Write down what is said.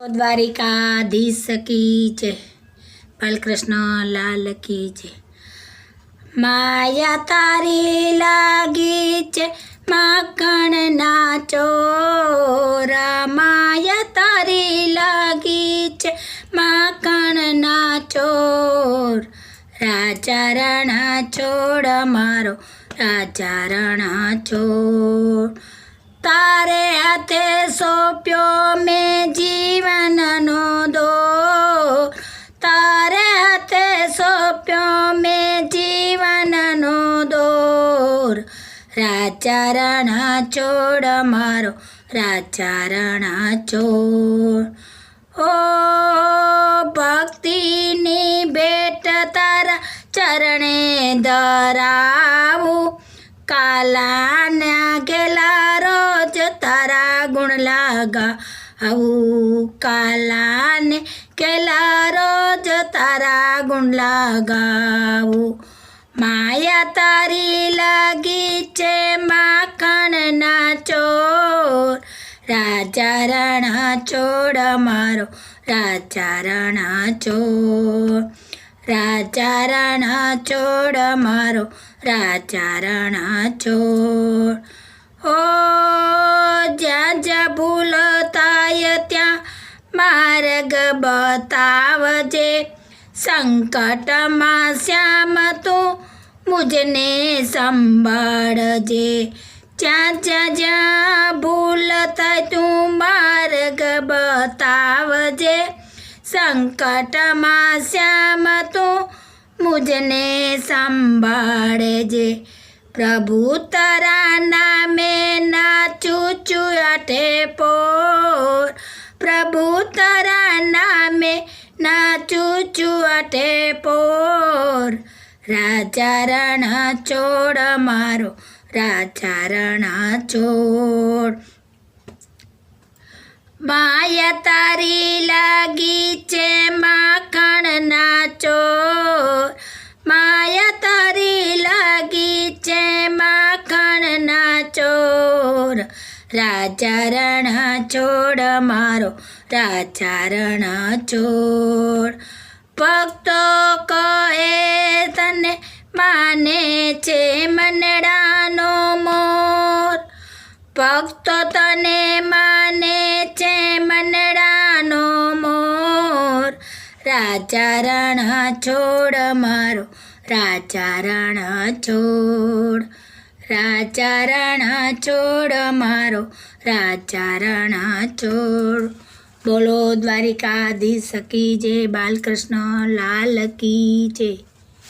દ્વારિકાધીશ કી જય, બાલકૃષ્ણ લાલ કી જય। માયા તારી લાગી છે માખણના ચોરા, માયા તારી લાગી છે માખણના ચોર। રાજા રણા છોડ મારો રાજા રણા છોડ, તારે હાથે સોંપ્યો મેં જીવનનો દોર, તારે હાથે સોંપ્યો મેં જીવનનો દોર। રાજા રણા છોડ મારો રાજા રણા છોડ। ઓ ભક્તિની ભેટ તારા ચરણે ધરાવું, કાલાના ગેલા રોજ તારા ગુણ લગાવું, કાલાને ગેલા રોજ તારા ગુણ લગાવું। માયા તારી લાગી છે માખણના ચોર, રાજા રણા છોડ મારો રાજા રણા છોડ, રાજા રણા છોડ મારો રાજા રણા છોડ। ઓ જ્યાં જ્યાં ભૂલ થાય ત્યાં માર્ગ બતાવજે, સંકટમાં શ્યામ તું મુજને સંભાળજે। જ્યાં જ્યાં ભૂલ થાય તું માર્ગ બતાવજે, સંકટમાં શ્યામ તું મુજને સંભાળજે। પ્રભુ તારા નામે નાચું છું આઠે પોર, પ્રભુ તારા નામે નાચું છું આઠે પોર। રાજા રણા છોડ મારો રાજા રણા છોડ। માયા તારી લાગી છે માખણના ચોર, માયા તારી લાગી છે માખણના ચોર। રાજા રણા છોડ મારો રાજા રણા છોડ। ભક્તો કહે તને માને છે મનડાનો મોર, ભક્તો તને માને છે મનડાનો મોર। રાજા રણા છોડ મારો રાજા રણા છોડ, રાજા રણા છોડ મારો રાજા રણા છોડ। બોલો દ્વારિકાધીશ કી જય, બાલકૃષ્ણ લાલ કી જય।